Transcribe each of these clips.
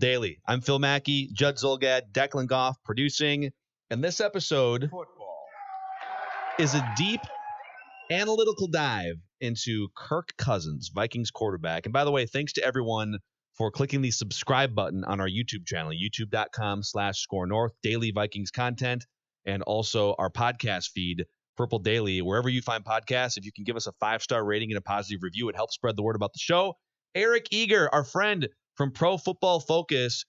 Daily. I'm Phil Mackey, Judd Zolgad, Declan Goff producing, and this episode is a deep analytical dive into Kirk Cousins, Vikings quarterback. And by the way, thanks to everyone for clicking the subscribe button on our YouTube channel, youtube.com/scorenorth, daily Vikings content, and also our podcast feed, Purple Daily. Wherever you find podcasts, if you can give us a 5-star rating and a positive review, it helps spread the word about the show. Eric Eager, our friend from Pro Football Focus,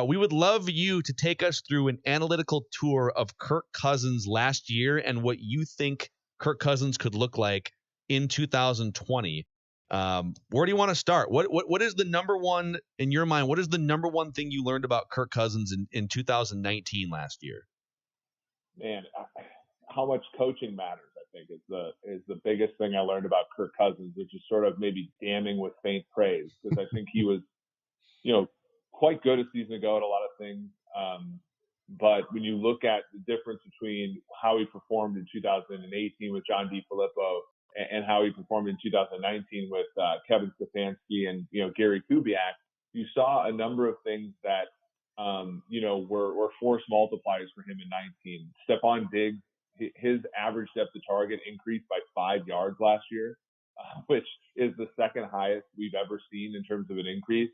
we would love you to take us through an analytical tour of Kirk Cousins last year and what you think Kirk Cousins could look like in 2020. Where do you want to start? What is the number one, in your mind, what is the number one thing you learned about Kirk Cousins in 2019 last year? Man, how much coaching matters, I think, is the biggest thing I learned about Kirk Cousins, which is sort of maybe damning with faint praise, because I think he was, quite good a season ago at a lot of things. But when you look at the difference between how he performed in 2018 with John DeFilippo and how he performed in 2019 with Kevin Stefanski and, Gary Kubiak, you saw a number of things that, were force multipliers for him in 19. Stefon Diggs, his average depth of target increased by 5 yards last year, which is the second highest we've ever seen in terms of an increase.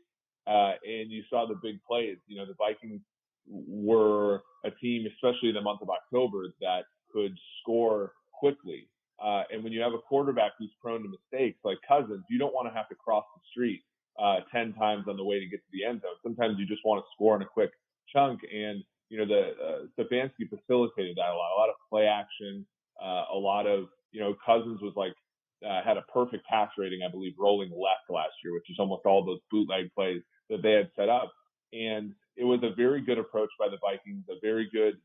And you saw the big plays. The Vikings were a team, especially in the month of October, that could score quickly. And when you have a quarterback who's prone to mistakes like Cousins, you don't want to have to cross the street 10 times on the way to get to the end zone. Sometimes you just want to score in a quick chunk. And, Stefanski facilitated that a lot of play action, a lot of, Cousins was like, had a perfect pass rating, I believe, rolling left last year, which is almost all those bootleg plays that they had set up. And it was a very good approach by the Vikings, a very good,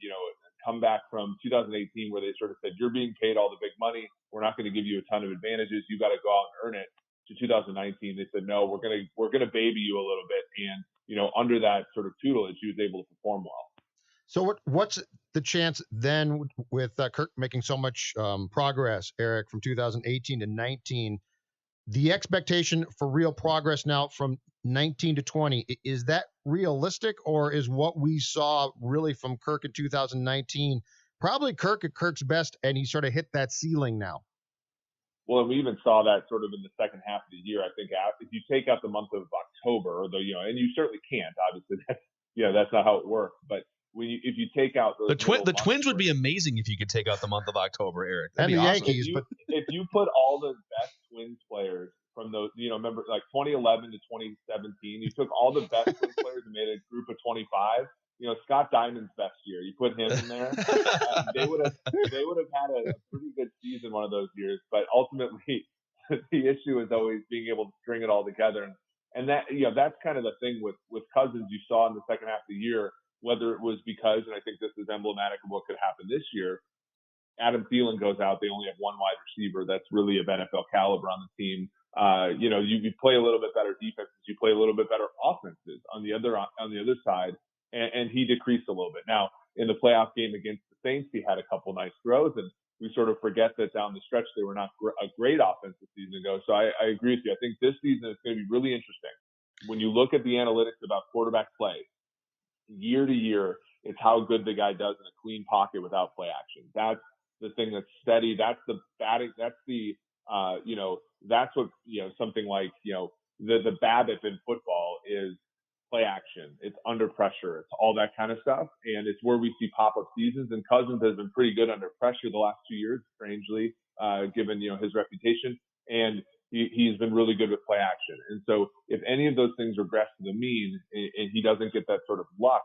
comeback from 2018 where they sort of said, you're being paid all the big money. We're not going to give you a ton of advantages. You got to go out and earn it. To 2019, they said, no, we're going to baby you a little bit. And, under that sort of tutelage, he was able to perform well. So what's the chance then with Kirk making so much progress, Eric, from 2018 to 19? The expectation for real progress now from 19 to 20, is that realistic, or is what we saw really from Kirk in 2019 probably Kirk at Kirk's best, and he sort of hit that ceiling now? Well, and we even saw that sort of in the second half of the year. I think if you take out the month of October, although, and you certainly can't, obviously, that's not how it works. But if you take out those the Twins would be amazing if you could take out the month of October, Eric. And the awesome. Yankees. If you put all the best Twins players from those, remember like 2011 to 2017, you took all the best Twins players and made a group of 25. Scott Diamond's best year, you put him in there, they would have had a pretty good season one of those years. But ultimately, the issue is always being able to string it all together, and that that's kind of the thing with Cousins. You saw in the second half of the year, whether it was because, and I think this is emblematic of what could happen this year, Adam Thielen goes out. They only have one wide receiver that's really of NFL caliber on the team. You play a little bit better defenses, you play a little bit better offenses on the other side. And he decreased a little bit. Now, in the playoff game against the Saints, he had a couple nice throws, and we sort of forget that down the stretch they were not a great offense a season ago. So I agree with you. I think this season is going to be really interesting. When you look at the analytics about quarterback play, year to year, it's how good the guy does in a clean pocket without play action. That's the thing that's steady. That's the batting. That's the that's what something like the BABIP in football is. Play action, it's under pressure, it's all that kind of stuff, and it's where we see pop-up seasons. And Cousins has been pretty good under pressure the last 2 years, strangely, given his reputation, and he's been really good with play action. And so if any of those things regress to the mean and he doesn't get that sort of luck,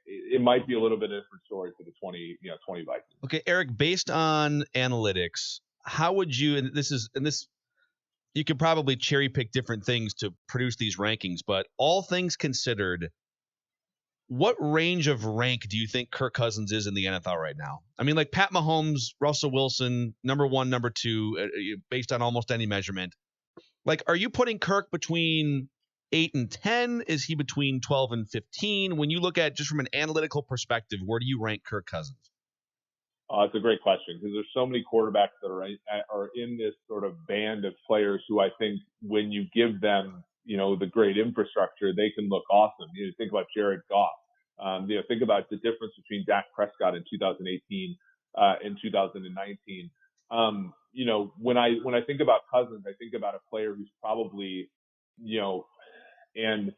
it might be a little bit of a different story for the 20 Vikings. Okay, Eric, based on analytics, how would you, and this you could probably cherry pick different things to produce these rankings, but all things considered, what range of rank do you think Kirk Cousins is in the NFL right now? I mean, like Pat Mahomes, Russell Wilson, number 1, number 2, based on almost any measurement. Like, are you putting Kirk between 8 and 10? Is he between 12 and 15? When you look at just from an analytical perspective, where do you rank Kirk Cousins? It's a great question, because there's so many quarterbacks that are in this sort of band of players who I think when you give them, the great infrastructure, they can look awesome. Think about Jared Goff. Think about the difference between Dak Prescott in 2018 and 2019. When I think about Cousins, I think about a player who's probably, and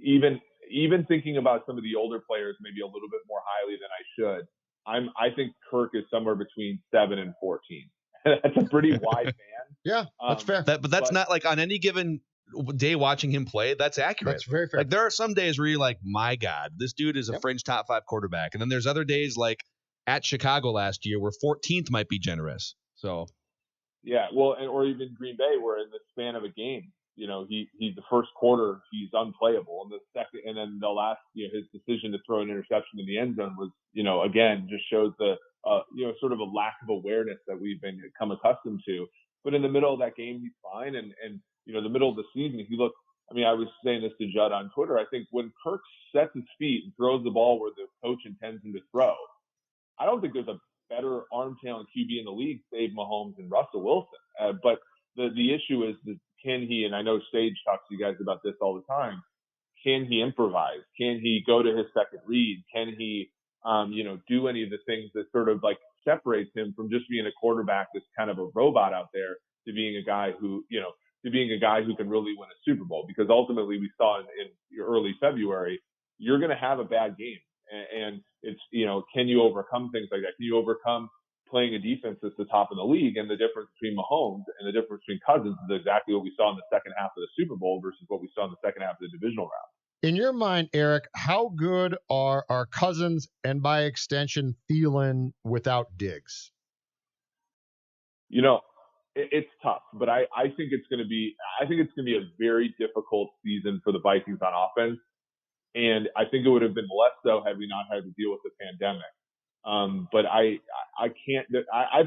even thinking about some of the older players maybe a little bit more highly than I should. I think Kirk is somewhere between 7 and 14. That's a pretty wide band. Yeah, that's fair. But that's not like on any given day watching him play, that's accurate. That's very fair. Like there are some days where you're like, my God, this dude is a fringe top 5 quarterback. And then there's other days like at Chicago last year where 14th might be generous. So yeah, well, or even Green Bay, where in the span of a game, he the first quarter he's unplayable, and the second, and then the last, his decision to throw an interception in the end zone was, again, just shows the sort of a lack of awareness that we've become accustomed to. But in the middle of that game, he's fine, and the middle of the season, if you look, I was saying this to Judd on Twitter, I think when Kirk sets his feet and throws the ball where the coach intends him to throw, I don't think there's a better arm talent QB in the league, save Mahomes and Russell Wilson. But the issue is that can he, and I know Sage talks to you guys about this all the time, can he improvise? Can he go to his second read? Can he, do any of the things that sort of like separates him from just being a quarterback that's kind of a robot out there to being a guy who, can really win a Super Bowl? Because ultimately we saw in early February, you're going to have a bad game. And it's, can you overcome things like that? Can you overcome playing a defense that's the top of the league? And the difference between Mahomes and the difference between Cousins is exactly what we saw in the second half of the Super Bowl versus what we saw in the second half of the divisional round. In your mind, Eric, how good are our Cousins and by extension Thielen without Diggs? It's tough, but I think it's going to be a very difficult season for the Vikings on offense. And I think it would have been less so had we not had to deal with the pandemic. But I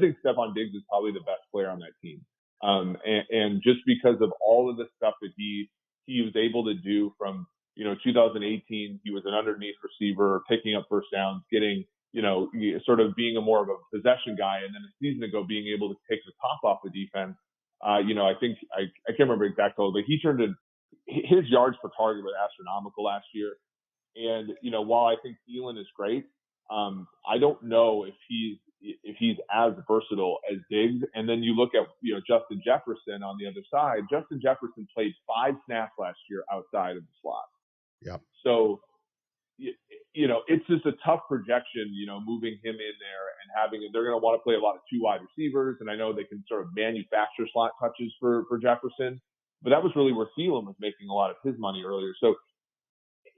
think Stefon Diggs is probably the best player on that team. And just because of all of the stuff that he was able to do from, 2018, he was an underneath receiver, picking up first downs, getting, sort of being more of a possession guy. And then a season ago, being able to take the top off the defense. I think I can't remember exact total, but he turned in his yards per target were astronomical last year. And, while I think Thielen is great, I don't know if he's as versatile as Diggs. And then you look at, Justin Jefferson on the other side. Justin Jefferson played 5 snaps last year outside of the slot. Yeah. So, it's just a tough projection, moving him in there and they're going to want to play a lot of 2 wide receivers. And I know they can sort of manufacture slot touches for Jefferson, but that was really where Thielen was making a lot of his money earlier. So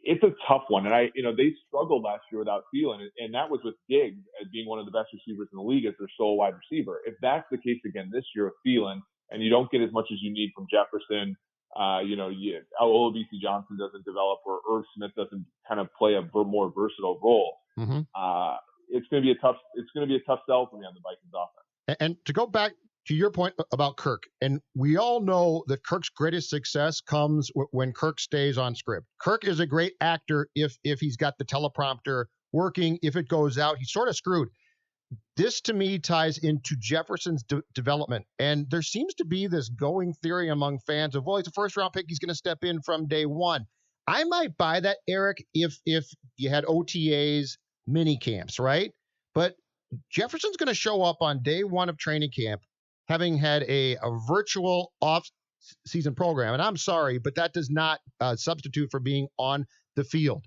it's a tough one. And they struggled last year without Thielen, and that was with Diggs as being one of the best receivers in the league as their sole wide receiver. If that's the case again this year with Thielen, and you don't get as much as you need from Jefferson, Olabisi Johnson doesn't develop, or Irv Smith doesn't kind of play a more versatile role. Mm-hmm. It's going to be a tough sell for me on the Vikings offense. And to go back to your point about Kirk, and we all know that Kirk's greatest success comes when Kirk stays on script. Kirk is a great actor if he's got the teleprompter working. If it goes out, he's sort of screwed. This, to me, ties into Jefferson's development. And there seems to be this going theory among fans of, well, he's a first-round pick. He's going to step in from day one. I might buy that, Eric, if you had OTAs, mini camps, right? But Jefferson's going to show up on day one of training camp having had a virtual off-season program. And I'm sorry, but that does not substitute for being on the field.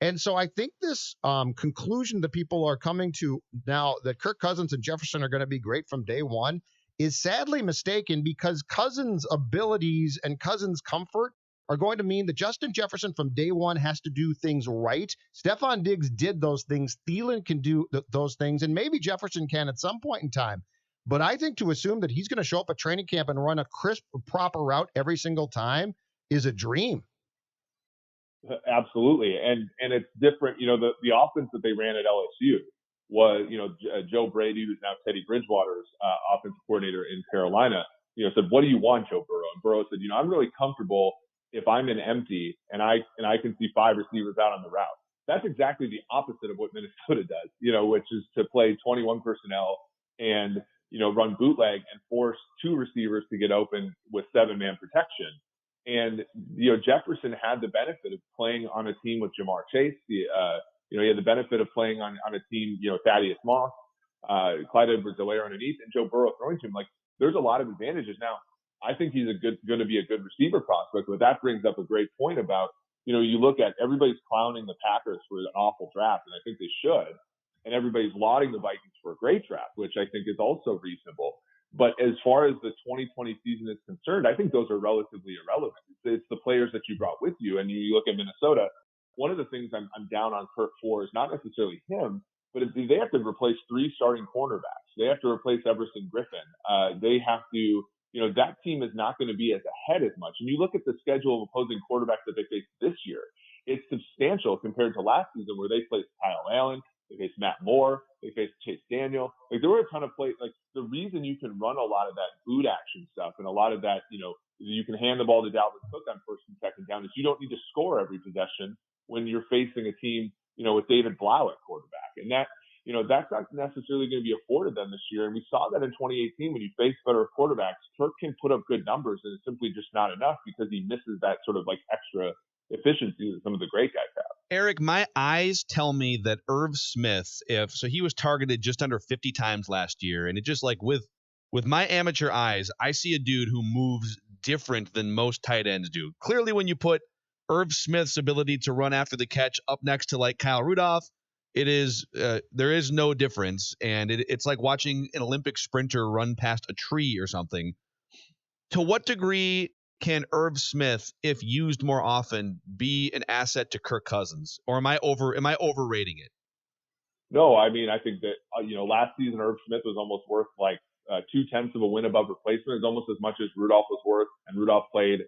And so I think this conclusion that people are coming to now that Kirk Cousins and Jefferson are going to be great from day one is sadly mistaken, because Cousins' abilities and Cousins' comfort are going to mean that Justin Jefferson from day one has to do things right. Stefon Diggs did those things. Thielen can do those things, and maybe Jefferson can at some point in time. But I think to assume that he's going to show up at training camp and run a crisp, proper route every single time is a dream. Absolutely. And it's different. The offense that they ran at LSU was, Joe Brady, who's now Teddy Bridgewater's offensive coordinator in Carolina, said, "What do you want, Joe Burrow?" And Burrow said, "I'm really comfortable if I'm in empty and I can see 5 receivers out on the route." That's exactly the opposite of what Minnesota does, which is to play 21 personnel and, run bootleg and force 2 receivers to get open with 7-man protection. And, Jefferson had the benefit of playing on a team with Jamar Chase. He had the benefit of playing on a team, Thaddeus Moss, Clyde Edwards-Helaire underneath, and Joe Burrow throwing to him. Like, there's a lot of advantages. Now, I think he's going to be a good receiver prospect, but that brings up a great point about, you look at everybody's clowning the Packers for an awful draft, and I think they should. And everybody's lauding the Vikings for a great draft, which I think is also reasonable. But as far as the 2020 season is concerned, I think those are relatively irrelevant. It's the players that you brought with you. And you look at Minnesota, one of the things I'm down on Kirk for is not necessarily him, but they have to replace 3 starting cornerbacks. They have to replace Everson Griffin. They have to, that team is not going to be as ahead as much. And you look at the schedule of opposing quarterbacks that they face this year, it's substantial compared to last season where they faced Kyle Allen, they faced Matt Moore, they faced Chase Daniel. Like, there were a ton of plays. Like, the reason you can run a lot of that boot action stuff and a lot of that, you can hand the ball to Dalvin Cook on first and second down, is you don't need to score every possession when you're facing a team, with David Blau at quarterback. And that, that's not necessarily going to be afforded them this year. And we saw that in 2018 when you face better quarterbacks, Kirk can put up good numbers, and it's simply just not enough because he misses that sort of like extra efficiency that some of the great guys have. Eric, my eyes tell me that Irv Smith, he was targeted just under 50 times last year, and it just like with my amateur eyes, I see a dude who moves different than most tight ends do. Clearly, when you put Irv Smith's ability to run after the catch up next to like Kyle Rudolph, it is there is no difference, and it's like watching an Olympic sprinter run past a tree or something. To what degree can Irv Smith, if used more often, be an asset to Kirk Cousins? Or am I overrating it? No, I mean, I think that, last season Irv Smith was almost worth like 0.2 of a win above replacement. It's almost as much as Rudolph was worth, and Rudolph played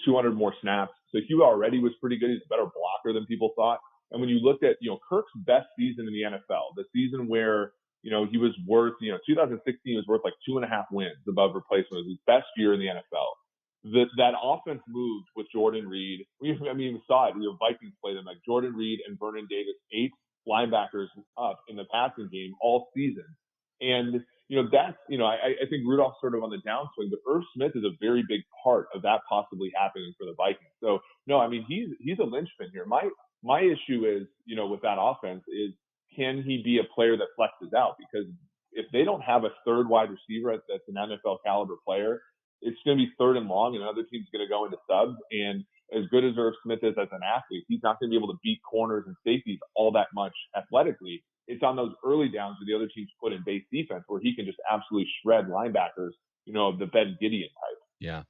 200 more snaps. So he already was pretty good. He's a better blocker than people thought. And when you looked at, Kirk's best season in the NFL, the season where, he was worth, 2016 was worth like 2.5 wins above replacement. It was his best year in the NFL. That offense moved with Jordan Reed. We saw it. Vikings played them like Jordan Reed and Vernon Davis, 8 linebackers up in the passing game all season. And, that's, I think Rudolph's sort of on the downswing, but Irv Smith is a very big part of that possibly happening for the Vikings. So, no, I mean, he's a linchpin here. My issue is, with that offense is, can he be a player that flexes out? Because if they don't have a third wide receiver that's an NFL caliber player, it's going to be third and long, and another team's going to go into subs. And as good as Irv Smith is as an athlete, he's not going to be able to beat corners and safeties all that much athletically. It's on those early downs where the other teams put in base defense where he can just absolutely shred linebackers, of the Ben Gideon type. Yeah.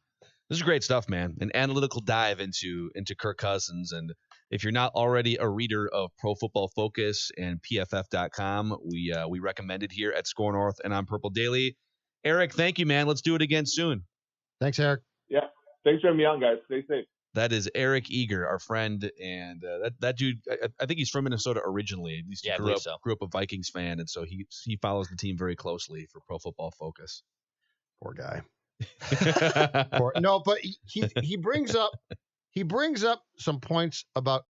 This is great stuff, man. An analytical dive into Kirk Cousins. And if you're not already a reader of Pro Football Focus and PFF.com, we recommend it here at Score North and on Purple Daily. Eric, thank you, man. Let's do it again soon. Thanks, Eric. Yeah. Thanks for having me on, guys. Stay safe. That is Eric Eager, our friend, and that dude. I think he's from Minnesota originally. At least he grew up a Vikings fan, and so he follows the team very closely for Pro Football Focus. Poor guy. No, but he brings up some points about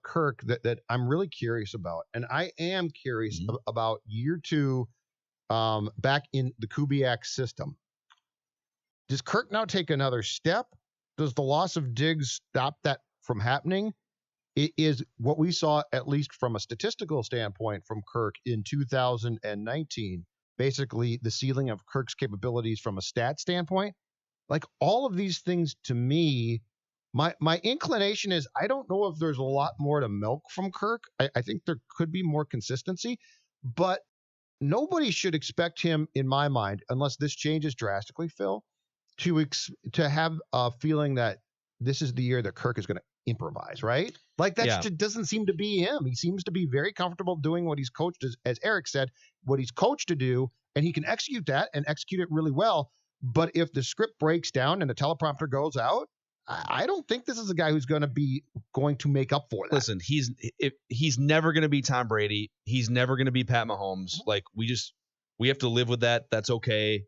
Kirk that I'm really curious about, and I am curious about year 2, back in the Kubiak system. Does Kirk now take another step? Does the loss of Diggs stop that from happening? It is what we saw, at least from a statistical standpoint, from Kirk in 2019. Basically, the ceiling of Kirk's capabilities from a stat standpoint. Like, all of these things, to me, my inclination is I don't know if there's a lot more to milk from Kirk. I think there could be more consistency, but nobody should expect him, in my mind, unless this changes drastically, Phil, to have a feeling that this is the year that Kirk is going to improvise, right? Like, that doesn't seem to be him. He seems to be very comfortable doing what he's coached, as Eric said, what he's coached to do, and he can execute that and execute it really well. But if the script breaks down and the teleprompter goes out, I don't think this is a guy who's going to make up for that. Listen, he's never going to be Tom Brady. He's never going to be Pat Mahomes. Like, we have to live with that. That's okay.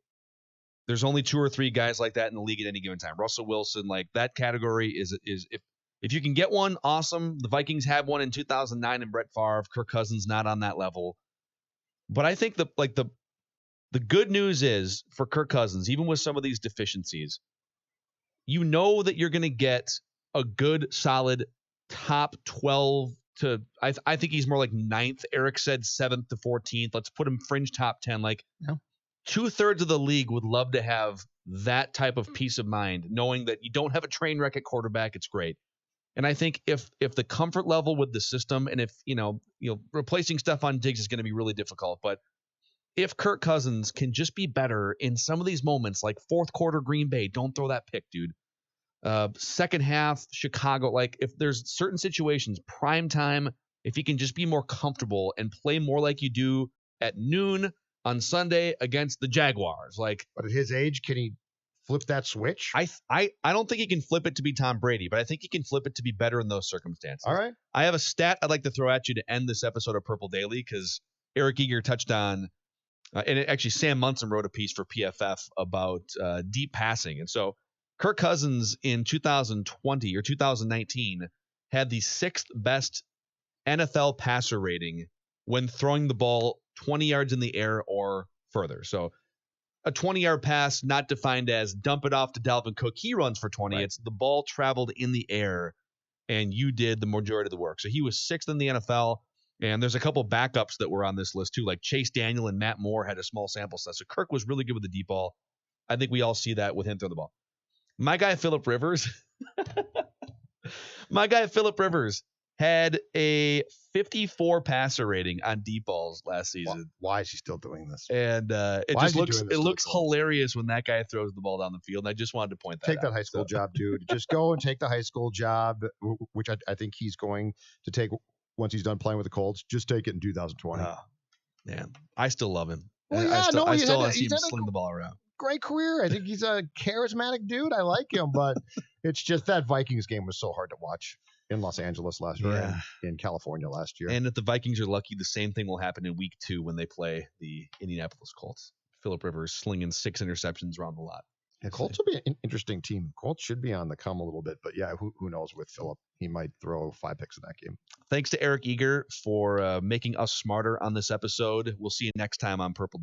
There's only 2 or 3 guys like that in the league at any given time. Russell Wilson, like, that category is if you can get one, awesome. The Vikings had one in 2009 in Brett Favre. Kirk Cousins not on that level. But I think the good news is for Kirk Cousins, even with some of these deficiencies, you know that you're going to get a good, solid top 12 to, I think he's more like 9th. Eric said 7th to 14th. Let's put him fringe top 10. Like, 2/3 of the league would love to have that type of peace of mind, knowing that you don't have a train wreck at quarterback. It's great. And I think if the comfort level with the system, and if, replacing Stefon Diggs is going to be really difficult, but if Kirk Cousins can just be better in some of these moments, like fourth quarter Green Bay, don't throw that pick, dude. Second half Chicago, like if there's certain situations, prime time, if he can just be more comfortable and play more like you do at noon on Sunday against the Jaguars, like. But at his age, can he flip that switch? I don't think he can flip it to be Tom Brady, but I think he can flip it to be better in those circumstances. All right. I have a stat I'd like to throw at you to end this episode of Purple Daily, because Eric Eager touched on, and actually Sam Munson wrote a piece for PFF about deep passing. And so Kirk Cousins in 2020 or 2019 had the 6th best NFL passer rating when throwing the ball 20 yards in the air or further. So a 20-yard pass, not defined as dump it off to Dalvin Cook, he runs for 20. Right. It's the ball traveled in the air, and you did the majority of the work. So he was 6th in the NFL, and there's a couple backups that were on this list too, like Chase Daniel and Matt Moore had a small sample set. So Kirk was really good with the deep ball. I think we all see that with him throwing the ball. My guy, Phillip Rivers, had a 54 passer rating on deep balls last season. Why is he still doing this? And it looks hilarious when that guy throws the ball down the field. And I just wanted to point that out. Take that high school job, dude. Just go and take the high school job, which I think he's going to take once he's done playing with the Colts. Just take it in 2020. Man, I still love him. Well, yeah, I still want to see him sling the ball around. Great career. I think he's a charismatic dude. I like him, but it's just that Vikings game was so hard to watch in Los Angeles last year and in California last year. And if the Vikings are lucky, the same thing will happen in week 2 when they play the Indianapolis Colts. Phillip Rivers slinging 6 interceptions around the lot. Yeah, Colts will be an interesting team. Colts should be on the come a little bit, but yeah, who knows with Phillip? He might throw 5 picks in that game. Thanks to Eric Eager for making us smarter on this episode. We'll see you next time on Purple